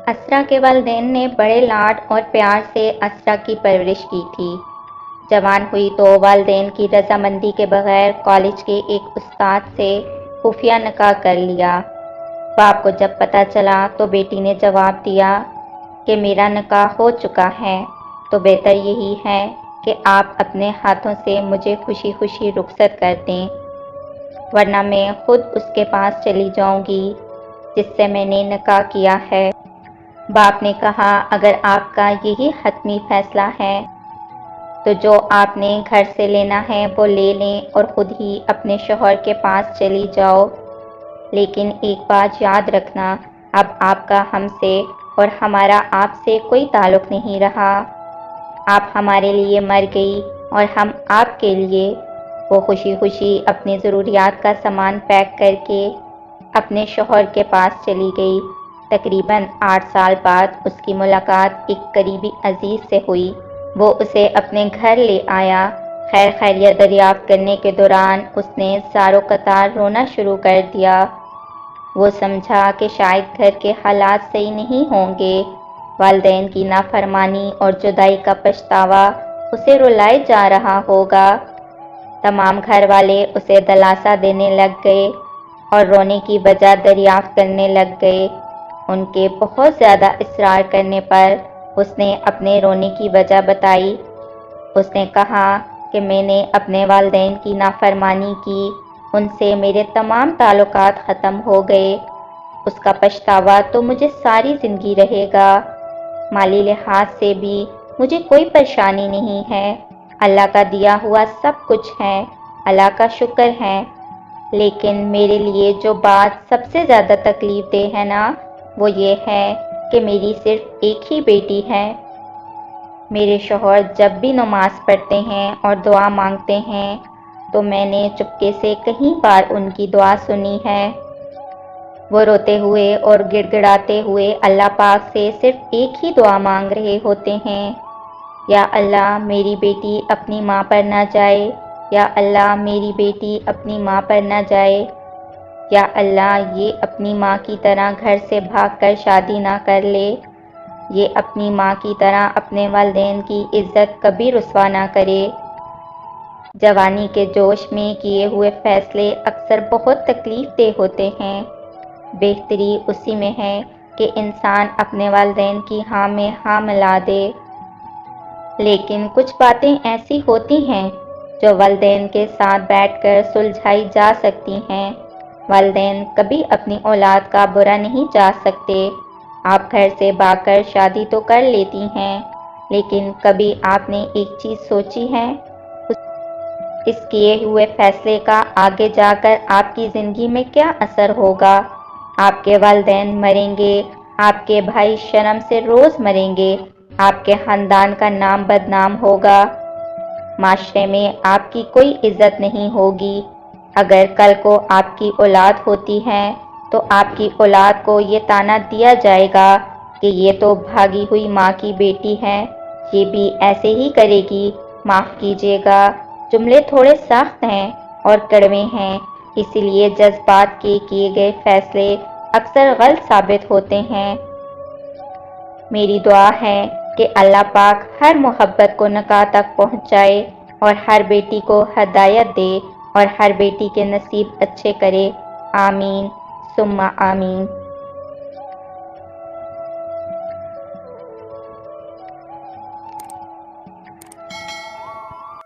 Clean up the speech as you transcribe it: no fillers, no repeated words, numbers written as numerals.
اسرا کے والدین نے بڑے لاڈ اور پیار سے اسرا کی پرورش کی تھی۔ جوان ہوئی تو والدین کی رضامندی کے بغیر کالج کے ایک استاد سے خفیہ نکاح کر لیا۔ باپ کو جب پتہ چلا تو بیٹی نے جواب دیا کہ میرا نکاح ہو چکا ہے تو بہتر یہی ہے کہ آپ اپنے ہاتھوں سے مجھے خوشی خوشی رخصت کر دیں، ورنہ میں خود اس کے پاس چلی جاؤں گی جس سے میں نے نکاح کیا ہے۔ باپ نے کہا اگر آپ کا یہی حتمی فیصلہ ہے تو جو آپ نے گھر سے لینا ہے وہ لے لیں اور خود ہی اپنے شوہر کے پاس چلی جاؤ، لیکن ایک بات یاد رکھنا، اب آپ کا ہم سے اور ہمارا آپ سے کوئی تعلق نہیں رہا، آپ ہمارے لیے مر گئی اور ہم آپ کے لیے۔ وہ خوشی خوشی اپنی ضروریات کا سامان پیک کر کے اپنے شوہر کے پاس چلی گئی۔ تقریباً 8 سال بعد اس کی ملاقات ایک قریبی عزیز سے ہوئی۔ وہ اسے اپنے گھر لے آیا۔ خیر خیریت دریافت کرنے کے دوران اس نے زاروں قطار رونا شروع کر دیا۔ وہ سمجھا کہ شاید گھر کے حالات صحیح نہیں ہوں گے، والدین کی نافرمانی اور جدائی کا پچھتاوا اسے رلائے جا رہا ہوگا۔ تمام گھر والے اسے دلاسا دینے لگ گئے اور رونے کی وجہ دریافت کرنے لگ گئے۔ ان کے بہت زیادہ اصرار کرنے پر اس نے اپنے رونے کی وجہ بتائی۔ اس نے کہا کہ میں نے اپنے والدین کی نافرمانی کی، ان سے میرے تمام تعلقات ختم ہو گئے، اس کا پچھتاوا تو مجھے ساری زندگی رہے گا۔ مالی لحاظ سے بھی مجھے کوئی پریشانی نہیں ہے، اللہ کا دیا ہوا سب کچھ ہے، اللہ کا شکر ہے، لیکن میرے لیے جو بات سب سے زیادہ تکلیف دہ ہے نا، وہ یہ ہے کہ میری صرف ایک ہی بیٹی ہے۔ میرے شوہر جب بھی نماز پڑھتے ہیں اور دعا مانگتے ہیں تو میں نے چپکے سے کئی بار ان کی دعا سنی ہے۔ وہ روتے ہوئے اور گڑ گڑاتے ہوئے اللہ پاک سے صرف ایک ہی دعا مانگ رہے ہوتے ہیں، یا اللہ میری بیٹی اپنی ماں پر نہ جائے، یا اللہ میری بیٹی اپنی ماں پر نہ جائے، یا اللہ یہ اپنی ماں کی طرح گھر سے بھاگ کر شادی نہ کر لے، یہ اپنی ماں کی طرح اپنے والدین کی عزت کبھی رسوا نہ کرے۔ جوانی کے جوش میں کیے ہوئے فیصلے اکثر بہت تکلیف دہ ہوتے ہیں۔ بہتری اسی میں ہے کہ انسان اپنے والدین کی ہاں میں ہاں ملا دے، لیکن کچھ باتیں ایسی ہوتی ہیں جو والدین کے ساتھ بیٹھ کر سلجھائی جا سکتی ہیں۔ والدین کبھی اپنی اولاد کا برا نہیں چاہ سکتے۔ آپ گھر سے بھاگ کر شادی تو کر لیتی ہیں، لیکن کبھی آپ نے ایک چیز سوچی ہے، اس کیے ہوئے فیصلے کا آگے جا کر آپ کی زندگی میں کیا اثر ہوگا؟ آپ کے والدین مریں گے، آپ کے بھائی شرم سے روز مریں گے، آپ کے خاندان کا نام بدنام ہوگا، معاشرے میں آپ کی کوئی عزت نہیں ہوگی۔ اگر کل کو آپ کی اولاد ہوتی ہے تو آپ کی اولاد کو یہ طعنہ دیا جائے گا کہ یہ تو بھاگی ہوئی ماں کی بیٹی ہے، یہ بھی ایسے ہی کرے گی۔ معاف کیجیے گا، جملے تھوڑے سخت ہیں اور کڑوے ہیں، اسی لیے جذبات کے کیے گئے فیصلے اکثر غلط ثابت ہوتے ہیں۔ میری دعا ہے کہ اللہ پاک ہر محبت کو نکاح تک پہنچائے اور ہر بیٹی کو ہدایت دے اور ہر بیٹی کے نصیب اچھے کرے، آمین ثم آمین۔